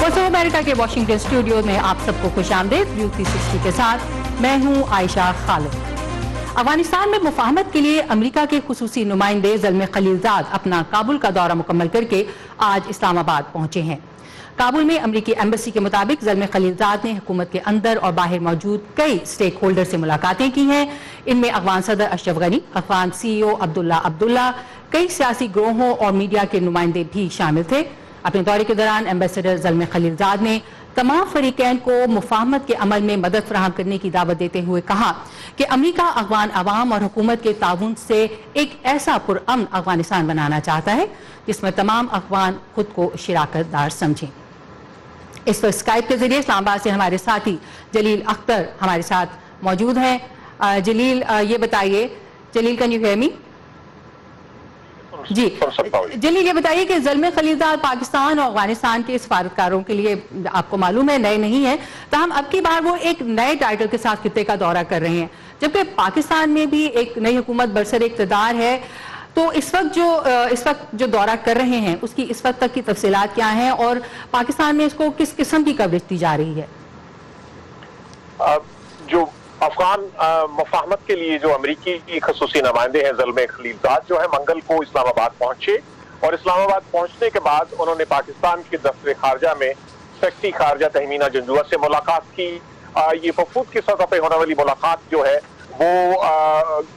Voice of America के Washington studio में आप सबको खुशामदीद। व्यू 360 के साथ मैं हूं आयशा खालिद। अफगानिस्तान में मुफाहमत के लिए अमेरिका के खुसूसी नुमाइंदे ज़ल्मे खलीलजाद अपना काबुल का दौरा मुकम्मल करके आज इस्लामाबाद पहुंचे हैं। काबुल में अमेरिकी एम्बेसी के मुताबिक ज़ल्मे खलीलजाद ने हुकूमत के अंदर और बाहर मौजूद कई स्टेक होल्डर से मुलाकातें की हैं। इनमें अफगान सदर अशरफ गनी, अफगान CEO अब्दुल्ला, कई सियासी ग्रोहों और मीडिया के नुमाइंदे भी शामिल थे। अपने दौरे के दौरान एम्बेसडर ज़ल्मे खलीलजाद ने तमाम फरीकैन को मुफाहमत के अमल में मदद फराहम करने की दावत देते हुए कहा कि अमेरिका अफगान अवाम और हुकूमत के ताउन से एक ऐसा पुरअमन अफगानिस्तान बनाना चाहता है जिसमें तमाम अफगान खुद को शिराकतदार समझें। इस वक्त स्काइप के जरिए इस्लामाबाद से हमारे साथी जलील अख्तर हमारे साथ मौजूद हैं। जलील, ये बताइए, जलील कैन यू हियर मी? जी जलील, ये बताइए कि ज़ल्मे खलीलजाद पाकिस्तान और अफगानिस्तान के सफारतकारों के लिए आपको मालूम है नए नहीं है, ताहम अब की बार वो एक नए टाइटल के साथ खित्ते का दौरा कर रहे हैं, जबकि पाकिस्तान में भी एक नई हुकूमत बरसर इक़्तिदार है। तो इस वक्त जो दौरा कर रहे हैं उसकी इस वक्त तक की तफसीलात क्या हैं और पाकिस्तान में इसको किस किस्म की कवरेज दी जा रही है? जो अफगान मुफाहमत के लिए जो अमरीकी खसूसी नुमाइंदे हैं ज़ल्मे खलीलजाद जो है मंगल को इस्लामाबाद पहुंचे और इस्लामाबाद पहुंचने के बाद उन्होंने पाकिस्तान के दफ्तर खारजा में सेक्रेटरी खारजा तहमीना जंजुआ से मुलाकात की। ये वफूद की सतह पर होने वाली मुलाकात जो है वो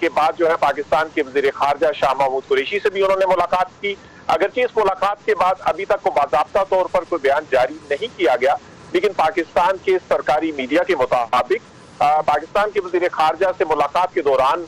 के बाद जो है पाकिस्तान के वज़ीर खारजा शाह महमूद कुरैशी से भी उन्होंने मुलाकात की। अगरचे इस मुलाकात के बाद अभी तक को बाज़ाब्ता तौर पर कोई बयान जारी नहीं किया गया, लेकिन पाकिस्तान के सरकारी मीडिया के मुताबिक पाकिस्तान के वज़ीर खारजा से मुलाकात के दौरान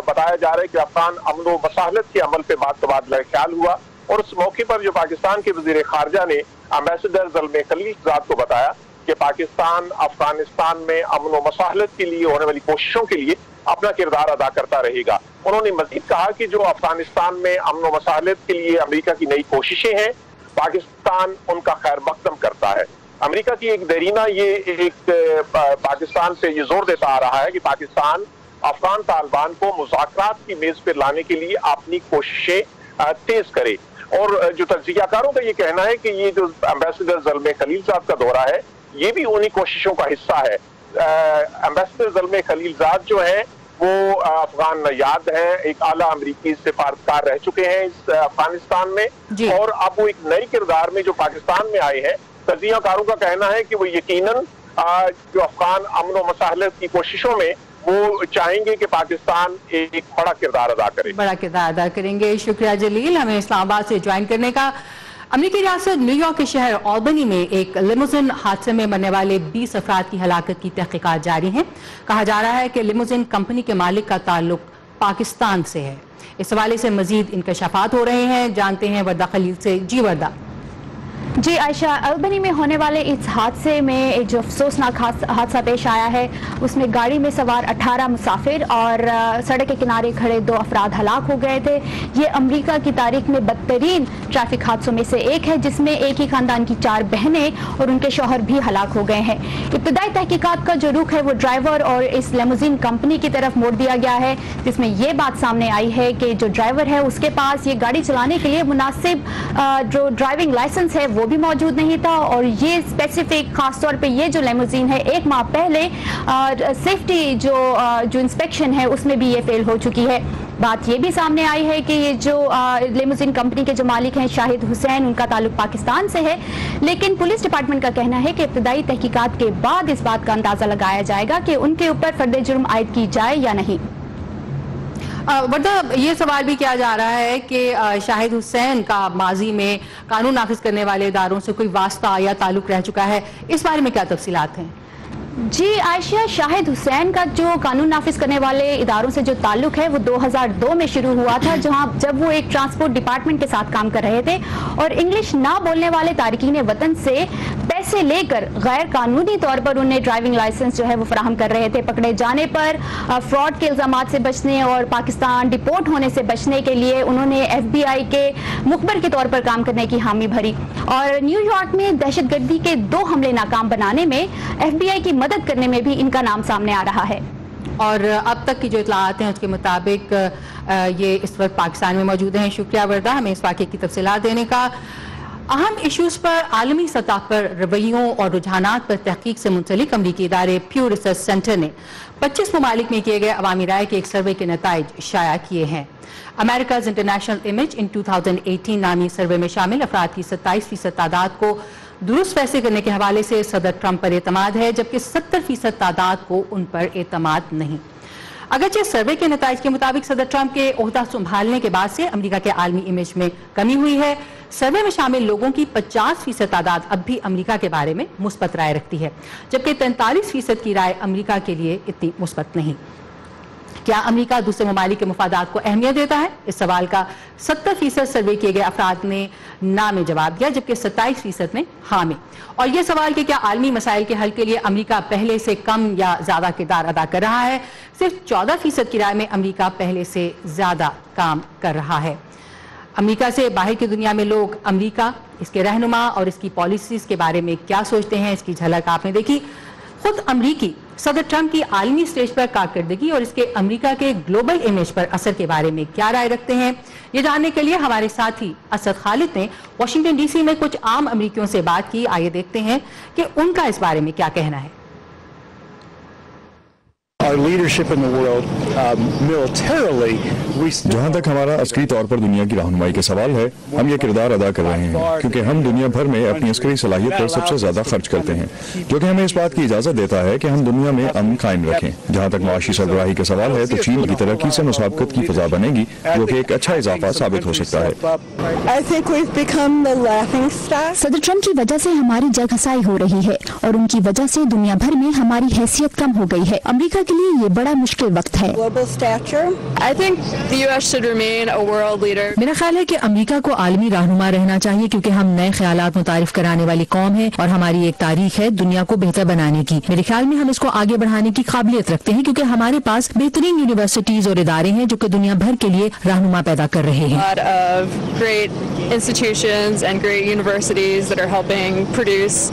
बताया जा रहा है कि अफगान अमन व मसाहलत के अमल पे बात तबादला ख्याल हुआ और उस मौके पर जो पाकिस्तान के वज़ीर खारजा ने एम्बेसडर ज़ल्मे खलीलजाद को बताया कि पाकिस्तान अफगानिस्तान में अमन व मसाहलत के लिए होने वाली कोशिशों के लिए अपना किरदार अदा करता रहेगा। उन्होंने मजीद कहा कि जो अफगानिस्तान में अमन व मसाहलत के लिए अमेरिका की नई कोशिशें हैं, पाकिस्तान उनका खैर मकदम करता है। अमेरिका की एक दरीना ये एक पाकिस्तान से ये जोर देता आ रहा है कि पाकिस्तान अफगान तालिबान को मुज़ाकरात की मेज पर लाने के लिए अपनी कोशिशें तेज करे। और जो तज्ज़ियाकारों का ये कहना है कि ये जो एम्बेसडर ज़ल्मे खलीलजाद का दौरा है ये भी उन्हीं कोशिशों का हिस्सा है। एम्बेसडर ज़ल्मे खलीलजाद जो है वो अफगान याद है, एक आला अमरीकी सिफारतकार रह चुके हैं इस अफगानिस्तान में और अब वो एक नए किरदार में जो पाकिस्तान में आए हैं। तज्ज़ियाकारों का कहना है कि वो यकीनन जो अफगान अमन व मसाहलत की कोशिशों में वो चाहेंगे कि पाकिस्तान एक बड़ा किरदार अदा करे, बड़ा किरदार अदा करेंगे। शुक्रिया जलील, हमें इस्लामाबाद से ज्वाइन करने का। अमेरिकी रियासत न्यूयॉर्क के शहर ऑल्बनी में एक लिमोजिन हादसे में मरने वाले 20 अफराद की हलाकत की तहकीकात जारी हैं। कहा जा रहा है कि लिमोजिन कंपनी के मालिक का ताल्लुक पाकिस्तान से है। इस हवाले से मजीद इंकशाफात हो रहे हैं, जानते हैं वर्दा खलील से। जी वर्दा। जी आयशा, अल्बनी में होने वाले इस हादसे में एक जो अफसोसनाक हादसा पेश आया है उसमें गाड़ी में सवार 18 मुसाफिर और सड़क के किनारे खड़े 2 अफराद हलाक हो गए थे। ये अमेरिका की तारीख में बदतरीन ट्रैफिक हादसों में से एक है, जिसमें एक ही खानदान की 4 बहनें और उनके शौहर भी हलाक हो गए हैं। इब्तदाई तहकीकात का जो रुख है वो ड्राइवर और इस लिमोजिन कंपनी की तरफ मोड़ दिया गया है, जिसमें ये बात सामने आई है कि जो ड्राइवर है उसके पास ये गाड़ी चलाने के लिए मुनासिब जो ड्राइविंग लाइसेंस है वो भी मौजूद नहीं था और ये स्पेसिफिक खास तौर पे ये जो लिमोजिन है 1 माह पहले सेफ्टी जो इंस्पेक्शन है उसमें भी ये फेल हो चुकी है। बात ये भी सामने आई है कि ये जो लिमोजिन कंपनी के जो मालिक हैं शाहिद हुसैन, उनका ताल्लुक पाकिस्तान से है, लेकिन पुलिस डिपार्टमेंट का कहना है कि इब्तदाई तहकीकात के बाद इस बात का अंदाजा लगाया जाएगा कि उनके ऊपर फर्द जुर्म आयद की जाए या नहीं। वर्दा, ये सवाल भी किया जा रहा है कि शाहिद हुसैन का माजी में कानून नाफिज करने वाले इदारों से कोई वास्ता या ताल्लुक रह चुका है, इस बारे में क्या तफसीलात हैं? जी आयशा, शाहिद हुसैन का जो कानून नाफिज करने वाले इदारों से जो ताल्लुक है वो 2002 में शुरू हुआ था, जब वो एक ट्रांसपोर्ट डिपार्टमेंट के साथ काम कर रहे थे और इंग्लिश ना बोलने वाले तारिकीन वतन से पैसे लेकर गैर कानूनी तौर पर उन्हें ड्राइविंग लाइसेंस जो है वो फराहम कर रहे थे। पकड़े जाने पर फ्रॉड के इल्जामात से बचने और पाकिस्तान डिपोर्ट होने से बचने के लिए उन्होंने FBI के मुखबर के तौर पर काम करने की हामी भरी और न्यूयॉर्क में दहशतगर्दी के 2 हमले नाकाम बनाने में FBI की मदद करने में भी इनका नाम सामने आ रहा है। और अब तक की जो इतलात हैं उसके मुताबिक ये इस वक्त पाकिस्तान में मौजूद हैं। शुक्रिया वर्दा, हमें इस वाक़े की तफसीलात देने का। अहम इश्यूज पर आलमी सतह पर रवैयों और रुझानात पर तहकीक से मुंसलिक अमरीकी इदारे प्यू रिसर्च सेंटर ने 25 ममालिक में किए गए अवामी राय के एक सर्वे के नताइज शाया किए हैं। अमेरिकाज इंटरनेशनल इमेज इन 2018 नामी सर्वे में शामिल अफराद की 27% तादाद को दुरुस्त फैसले करने के हवाले से सदर ट्रंप पर एतमाद है, जबकि 70% तादाद को उन पर एतमाद नहीं। अगरचे सर्वे के नताइज के मुताबिक सदर ट्रंप के ओहदा संभालने के बाद से अमेरिका के आलमी इमेज में कमी हुई है। सर्वे में शामिल लोगों की 50% तादाद अब भी अमेरिका के बारे में मुस्बत राय रखती है, जबकि 43% की राय अमेरिका के लिए इतनी मुस्बत नहीं। क्या अमेरिका दूसरे ममालिक के मफादात को अहमियत देता है? इस सवाल का 70% सर्वे किए गए अफराद ने ना में जवाब दिया, जबकि 27% ने हाँ में। और यह सवाल कि क्या आलमी मसाइल के हल के लिए अमेरिका पहले से कम या ज्यादा किरदार अदा कर रहा है, सिर्फ 14% की राय में अमेरिका पहले से ज्यादा काम कर रहा है। अमेरिका से बाहर की दुनिया में लोग अमेरिका, इसके रहनुमा और इसकी पॉलिसीज के बारे में क्या सोचते हैं, इसकी झलक आपने देखी। खुद अमरीकी सदर ट्रंप की आलमी स्टेज पर कारकर्दगी और इसके अमेरिका के ग्लोबल इमेज पर असर के बारे में क्या राय रखते हैं, ये जानने के लिए हमारे साथी असद खालिद ने वाशिंगटन डीसी में कुछ आम अमरीकियों से बात की। आइए देखते हैं कि उनका इस बारे में क्या कहना है। जहाँ तक हमारा अस्करी तौर पर दुनिया की रहनुमाई के सवाल है, हम ये किरदार अदा कर रहे हैं क्योंकि हम दुनिया भर में अपनी अस्करी सलाहियत पर सबसे ज्यादा खर्च करते हैं, जो कि हमें इस बात की इजाजत देता है कि हम दुनिया में अमन कायम रखें। जहाँ तक माशी सरबराही के सवाल है, तो चीन की तरक्की से मुसाबकत की फजा बनेगी, जो कि एक अच्छा इजाफा साबित हो सकता है। सदर ट्रंप की वजह से हमारी जगहसाई हो रही है और उनकी वजह से दुनिया भर में हमारी हैसियत कम हो गई है। अमेरिका के लिए ये बड़ा मुश्किल वक्त है। मेरा ख्याल है कि अमेरिका को आलमी रहनुमा रहना चाहिए, क्योंकि हम नए ख्यालात मुतारिफ कराने वाली कौम है और हमारी एक तारीख है दुनिया को बेहतर बनाने की। मेरे ख्याल में हम इसको आगे बढ़ाने की काबिलियत रखते हैं, क्योंकि हमारे पास बेहतरीन यूनिवर्सिटीज और इदारे हैं जो कि दुनिया भर के लिए रहनुमा पैदा कर रहे हैं। institutions and great universities that are helping produce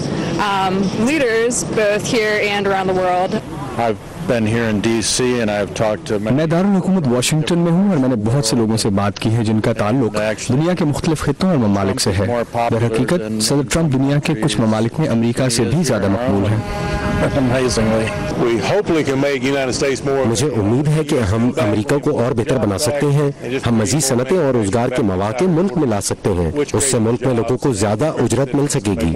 leaders both here and around the world. I've been here in DC and I've talked to मैं दारुल हुकूमत वाशिंगटन में हूँ और मैंने बहुत से लोगों से बात की है जिनका ताल्लुक दुनिया के मुख्तलिफ खित्तों और ममालिक से है। दर हकीकत सदर ट्रंप दुनिया के कुछ ममालिक में अमेरिका से भी ज्यादा मकबूल हैं। मुझे उम्मीद है कि हम अमेरिका को और बेहतर बना सकते हैं। हम मजीद सनतें और रोजगार के मौके मुल्क में ला सकते हैं, उससे मुल्क में लोगों को ज्यादा उजरत मिल सकेगी।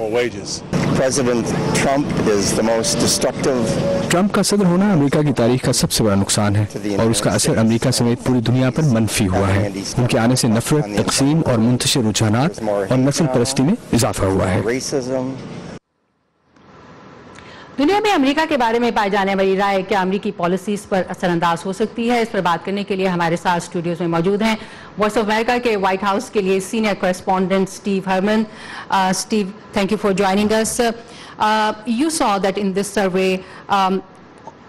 ट्रंप का सदर होना अमेरिका की तारीख का सबसे बड़ा नुकसान है और उसका असर अमेरिका समेत पूरी दुनिया पर मनफी हुआ है। उनके आने से नफरत, तकसीम और मुंतशिर रुझानात और नस्ल परस्ती में इजाफा हुआ है। दुनिया में अमेरिका के बारे में पाई जाने वाली राय क्या अमेरिकी पॉलिसीज पर असरअंदाज हो सकती है? इस पर बात करने के लिए हमारे साथ स्टूडियोज में मौजूद हैं वॉइस ऑफ अमेरिका के व्हाइट हाउस के लिए senior correspondent Steve Herman. Steve, thank you for joining us. You saw that in this survey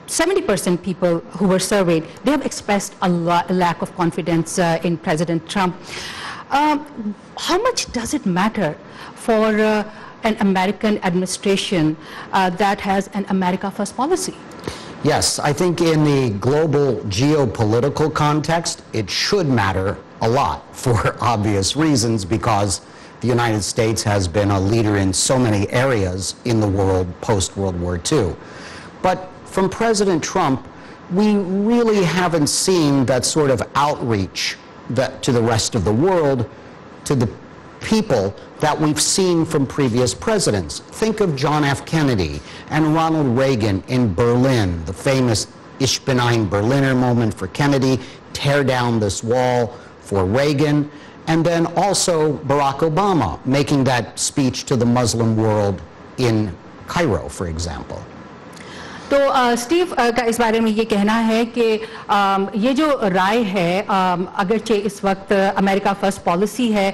70% people who were surveyed, they have expressed a lack of confidence in President Trump. How much does it matter for an American administration that has an America First policy? Yes, I think in the global geopolitical context, it should matter a lot for obvious reasons, because the United States has been a leader in so many areas in the world post-World War II. But from President Trump, we really haven't seen that sort of outreach to the rest of the world, to the people, that we've seen from previous presidents. Think of John F. Kennedy and Ronald Reagan in Berlin, the famous Ich bin ein Berliner moment for Kennedy, tear down this wall for Reagan. And then also Barack Obama making that speech to the Muslim world in Cairo, for example. तो Steve का इस बारे में ये कहना है कि ये जो राय है, अगरचे इस वक्त अमेरिका फर्स्ट पॉलिसी है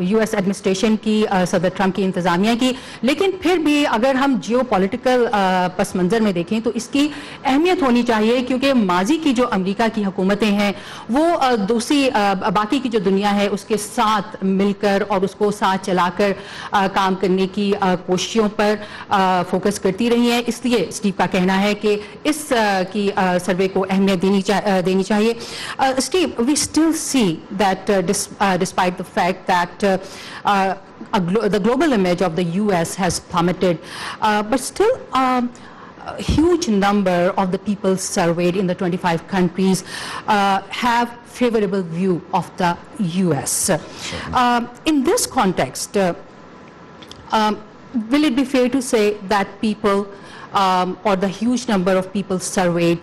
यूएस एडमिनिस्ट्रेशन की, सदर ट्रंप की इंतज़ामिया की, लेकिन फिर भी अगर हम जियो पॉलिटिकल पस मंज़र में देखें तो इसकी अहमियत होनी चाहिए, क्योंकि माजी की जो अमेरिका की हुकूमतें हैं वो दूसरी बाकी की जो दुनिया है उसके साथ मिलकर और उसको साथ चलाकर काम करने की कोशिशों पर फोकस करती रही हैं। इसलिए स्टीव का कहना है कि इस की सर्वे को अहमियत देनी चाहिए. Steve, we still see that despite the fact that the global image of the US has plummeted, but still a huge number of the people surveyed in the 25 countries have favorable view of the US. In this context, will it be fair to say that people or the huge number of people surveyed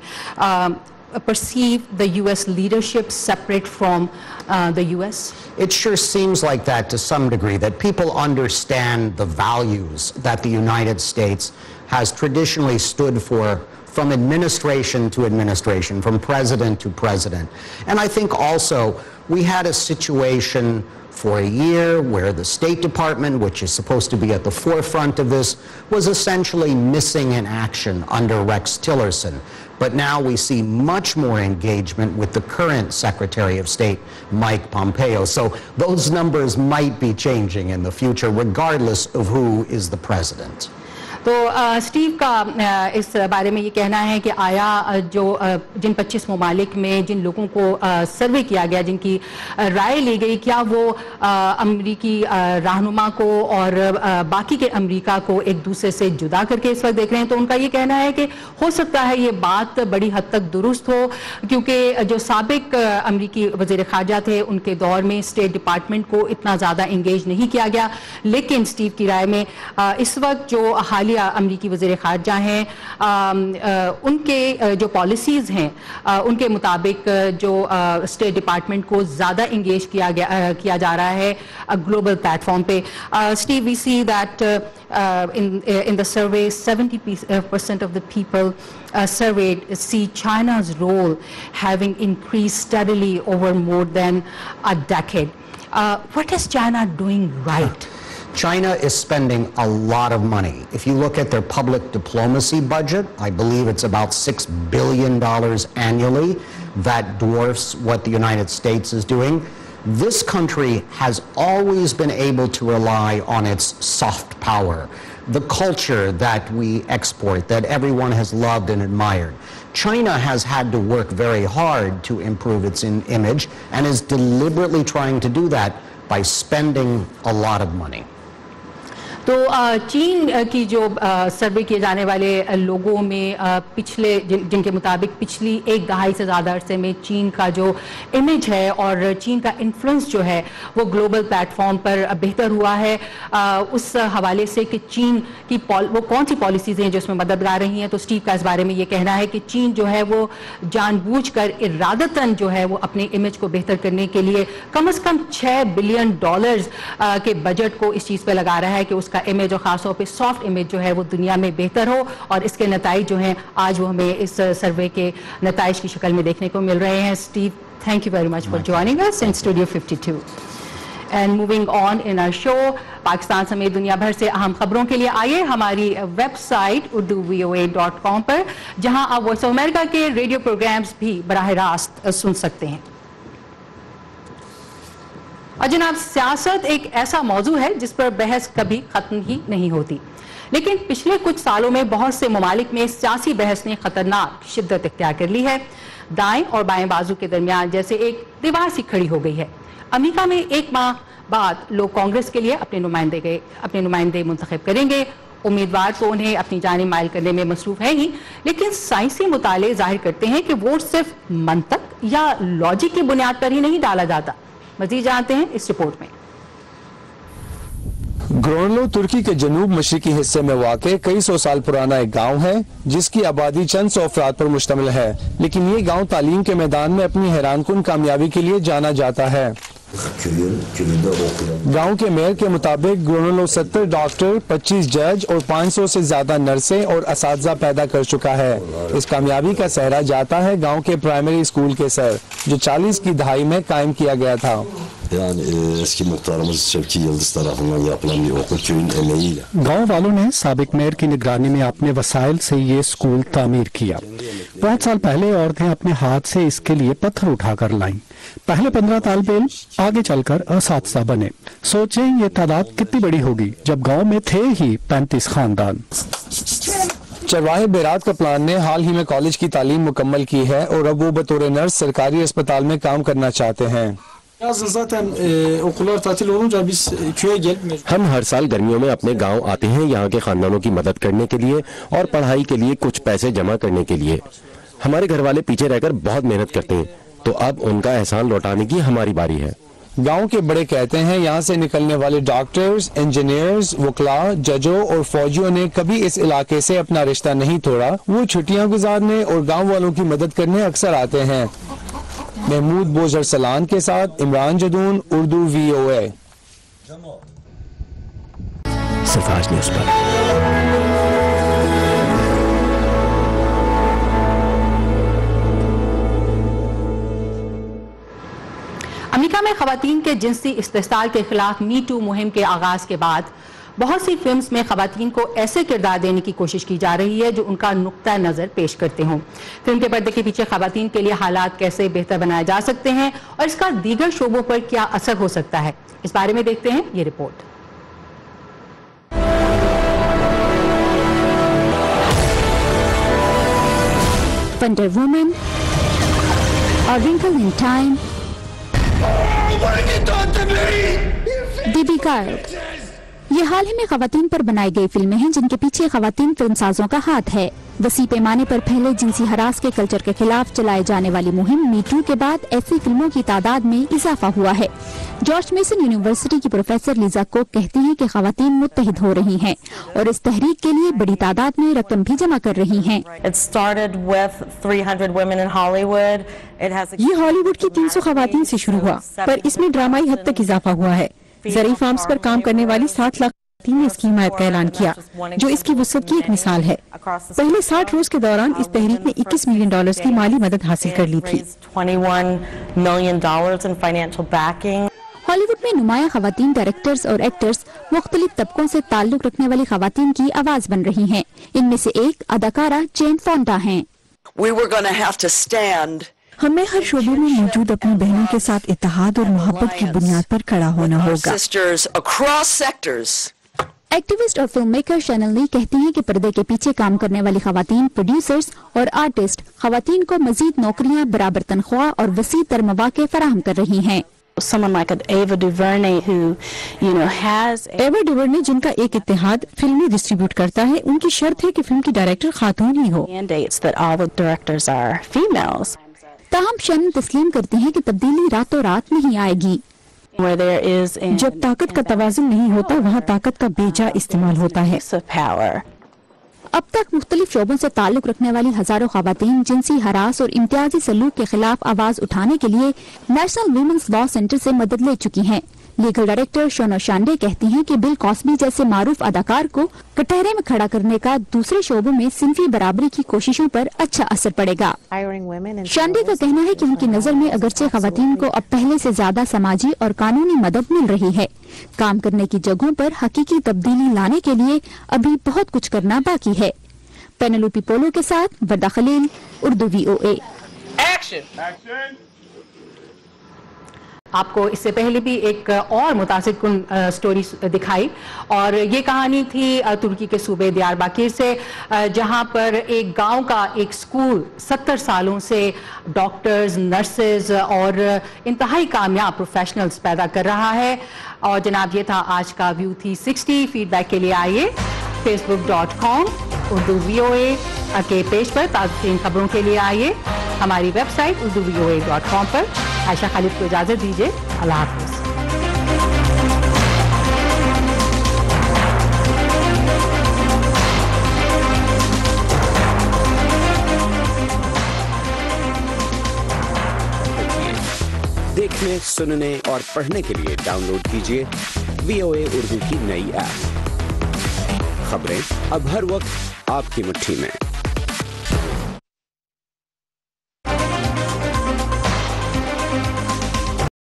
perceive the US leadership separate from the US? It sure seems like that to some degree, that people understand the values that the United States has traditionally stood for, from administration to administration, from president to president. And I think also we had a situation for a year where the State Department, which is supposed to be at the forefront of this, was essentially missing in action under Rex Tillerson. But now we see much more engagement with the current Secretary of State, Mike Pompeo. So those numbers might be changing in the future, regardless of who is the president. तो Steve का इस बारे में ये कहना है कि आया जो जिन 25 ममालिक में जिन लोगों को सर्वे किया गया, जिनकी राय ली गई, क्या वो अमरीकी रहनुमा को और बाकी के अमरीका को एक दूसरे से जुदा करके इस वक्त देख रहे हैं. तो उनका ये कहना है कि हो सकता है ये बात बड़ी हद तक दुरुस्त हो, क्योंकि जो साबिक अमरीकी वज़ीर ख़ारजा थे उनके दौर में स्टेट डिपार्टमेंट को इतना ज़्यादा इंगेज नहीं किया गया. लेकिन स्टीव की राय में इस वक्त जो हालिया अमरीकी वज़ीर ख़ारजा हैं, उनके जो पॉलिसीज़ हैं उनके मुताबिक जो स्टेट डिपार्टमेंट को ज़्यादा इंगेज किया जा रहा है ग्लोबल प्लेटफॉर्म पे. Steve, we see that in the survey 70% of the people surveyed see China's role having increased steadily over more than a decade. What is China doing right? China is spending a lot of money. If you look at their public diplomacy budget, I believe it's about $6 billion annually. That dwarfs what the United States is doing. This country has always been able to rely on its soft power, the culture that we export, that everyone has loved and admired. China has had to work very hard to improve its image and is deliberately trying to do that by spending a lot of money. तो चीन की जो सर्वे किए जाने वाले लोगों में पिछले जिनके मुताबिक पिछली एक दहाई से ज़्यादा अरसे में चीन का जो इमेज है और चीन का इन्फ्लुएंस जो है वो ग्लोबल प्लेटफॉर्म पर बेहतर हुआ है. उस हवाले से कि चीन की वो कौन सी पॉलिसीज़ हैं जो इसमें मददगार रही हैं, तो स्टीव का इस बारे में ये कहना है कि चीन जो है वो जानबूझकर इरादतन जो है वो अपने इमेज को बेहतर करने के लिए कम से कम $6 बिलियन के बजट को इस चीज़ पर लगा रहा है कि उसका इमेज और खासतौर पे सॉफ्ट इमेज जो है वो दुनिया में बेहतर हो. और इसके नताइज जो हैं आज वो हमें इस सर्वे के नताइज की शक्ल में देखने को मिल रहे हैं. Steve, thank you very much for joining us in studio 52. And moving on in our show, Pakistan समेत दुनिया भर से अहम खबरों के लिए आइए हमारी वेबसाइट urduvoa.com पर, जहां आप वॉइस ऑफ अमेरिका के रेडियो प्रोग्राम्स भी बराह रास्त सुन सकते हैं. और जनाब, सियासत एक ऐसा मौजू है जिस पर बहस कभी खत्म ही नहीं होती, लेकिन पिछले कुछ सालों में बहुत से ममालिक में सियासी बहस ने खतरनाक शिद्दत इख्तियार कर ली है. दाएं और बाएं बाजू के दरमियान जैसे एक दीवार सी खड़ी हो गई है. अमेरिका में एक माह बाद लोग कांग्रेस के लिए अपने नुमाइंदे मुंतखब करेंगे. उम्मीदवार तो उन्हें अपनी जानिब माइल करने में मसरूफ है ही, लेकिन साइंसी मुताले जाहिर करते हैं कि वोट सिर्फ मंतक या लॉजिक की बुनियाद पर ही नहीं डाला जाता. मजीद जानते हैं इस रिपोर्ट में. ग्रोनलो तुर्की के जनूब मशरिकी हिस्से में वाक़े कई सौ साल पुराना एक गांव है जिसकी आबादी चंद सौ अफराद पर मुश्तमिल है, लेकिन ये गांव तालीम के मैदान में अपनी हैरानकुन कामयाबी के लिए जाना जाता है. गांव के मेयर के मुताबिक ग्रोनलो 70 डॉक्टर, 25 जज और 500 से ज्यादा नर्सें और असातिज़ा पैदा कर चुका है. इस कामयाबी का सहरा जाता है गांव के प्राइमरी स्कूल के सर, जो 40 की दहाई में कायम किया गया था. गांव वालों ने साबिक मेयर की निगरानी में अपने वसाइल से ये स्कूल तामीर किया. 5 साल पहले औरतें अपने हाथ से इसके लिए पत्थर उठाकर लाईं. पहले 15 तालिब इल्म आगे चलकर असातिज़ा बने. सोचें ये तादाद कितनी बड़ी होगी जब गांव में थे ही 35 खानदान. चरवाहे बेरात का प्लान ने हाल ही में कॉलेज की तालीम मुकम्मल की है और अब वो बतौर नर्स सरकारी अस्पताल में काम करना चाहते हैं। हम हर साल गर्मियों में अपने गांव आते हैं यहाँ के खानदानों की मदद करने के लिए और पढ़ाई के लिए कुछ पैसे जमा करने के लिए। हमारे घर वाले पीछे रहकर बहुत मेहनत करते हैं, तो अब उनका एहसान लौटाने की हमारी बारी है। गांव के बड़े कहते हैं यहाँ से निकलने वाले डॉक्टर्स, इंजीनियर्स, वकला, जजों और फौजियों ने कभी इस इलाके से अपना रिश्ता नहीं तोड़ा। वो छुट्टियां गुजारने और गांव वालों की मदद करने अक्सर आते हैं। महमूद बोजर सलान के साथ इमरान जदून, उर्दू VOA। सरफराज न्यूज़ पर। अमेरिका में खवातीन के जिनसी इस्तेहसाल के खिलाफ मी टू मुहिम के आगाज के बाद बहुत सी फिल्म्स में खवातीन को ऐसे किरदार देने की कोशिश की जा रही है जो उनका नुक्ता नजर पेश करते हों। फिल्म के पर्दे के पीछे खवातीन के लिए हालात कैसे बेहतर बनाए जा सकते हैं और इसका दीगर शोबों पर क्या असर हो सकता है, इस बारे में देखते हैं ये रिपोर्ट। वंडर वुमन और Wrinkle in Time, baby girl, ये हाल ही में खवातीन पर बनाई गई फिल्में हैं जिनके पीछे खवातीन फिल्मसाजों का हाथ है। वसी पैमाने पर फैले जिनसी हरास के कल्चर के खिलाफ चलाए जाने वाली मुहिम मी टू के बाद ऐसी फिल्मों की तादाद में इजाफा हुआ है। जॉर्ज मेसन यूनिवर्सिटी की प्रोफेसर लीजा कोक कहती हैं कि खवातीन मुत्तहिद हो रही हैं और इस तहरीक के लिए बड़ी तादाद में रकम भी जमा कर रही हैं। ये हॉलीवुड की 300 खवातीन से शुरू हुआ, पर इसमें ड्रामाई हद तक इजाफा हुआ है। ज़री फार्म्स पर काम करने वाली 60 लाख ने इसकी हिमायत का ऐलान किया, जो इसकी वुसअत की एक मिसाल है। पहले 60 रोज के दौरान इस तहरीक ने $21 मिलियन की माली मदद हासिल कर ली थी। हॉलीवुड में नुमाया खवातीन डायरेक्टर्स और एक्टर्स मुख्तलिफ तबकों से ताल्लुक रखने वाली खवातीन की आवाज बन रही हैं। इनमें से एक अदाकारा जेन फोंडा हैं। हमें हर शोबे में मौजूद अपनी बहनों के साथ इत्तेहाद और मोहब्बत की बुनियाद पर खड़ा होना होगा। एक्टिविस्ट और फिल्म मेकर शैनन ली कहती हैं कि पर्दे के पीछे काम करने वाली खवातीन, प्रोड्यूसर्स और आर्टिस्ट खवातीन को मजीद नौकरियां, बराबर तनख्वाह और वसी तर मौके फराहम कर रही हैं। एवा डुवर्ने जिनका एक इत्तेहाद फिल्में डिस्ट्रीब्यूट करता है, उनकी शर्त है कि फिल्म की डायरेक्टर खातून ही हो। ताहम शैनन तस्लीम करती हैं कि तब्दीली रातों रात नहीं आएगी। जब ताकत का तवाज़ुन नहीं होता, वहाँ ताकत का बेजा इस्तेमाल होता है। अब तक मुख्तलिफ शोबों से ताल्लुक रखने वाली हजारों खवातीन जिनसी हरास और इम्तियाजी सलूक के खिलाफ आवाज उठाने के लिए नेशनल वुमेन्स लॉ सेंटर से मदद ले चुकी हैं। लीगल डायरेक्टर शोनो शांडे कहती हैं कि बिल कॉस्बी जैसे मारूफ अदाकार को कटहरे में खड़ा करने का दूसरे शोबों में सिंफी बराबरी की कोशिशों पर अच्छा असर पड़ेगा। शांडे का कहना है कि उनकी नजर में अगरचे खवातीन को अब पहले से ज्यादा समाजी और कानूनी मदद मिल रही है, काम करने की जगहों पर हकीकी तब्दीली लाने के लिए अभी बहुत कुछ करना बाकी है। पेनेलोपी पोलो के साथ वर्दा खलील, उर्दू VOA। आपको इससे पहले भी एक और मुतासिरकुन स्टोरी दिखाई, और ये कहानी थी तुर्की के सूबे दियारबाकिर से, जहां पर एक गांव का एक स्कूल 70 सालों से डॉक्टर्स, नर्सेज और इंतहाई कामयाब प्रोफेशनल्स पैदा कर रहा है। और जनाब, ये था आज का व्यू 360। फीडबैक के लिए आइए facebook.com उर्दू VOA के पेज पर। ताज़ा खबरों के लिए आइए हमारी वेबसाइट urduvoa.com पर। आयशा खालिद को इजाजत दीजिए। अल्लाह हाफ़िज़। देखने, सुनने और पढ़ने के लिए डाउनलोड कीजिए VOA उर्दू की नई ऐप। खबरें अब हर वक्त आपकी मुट्ठी में।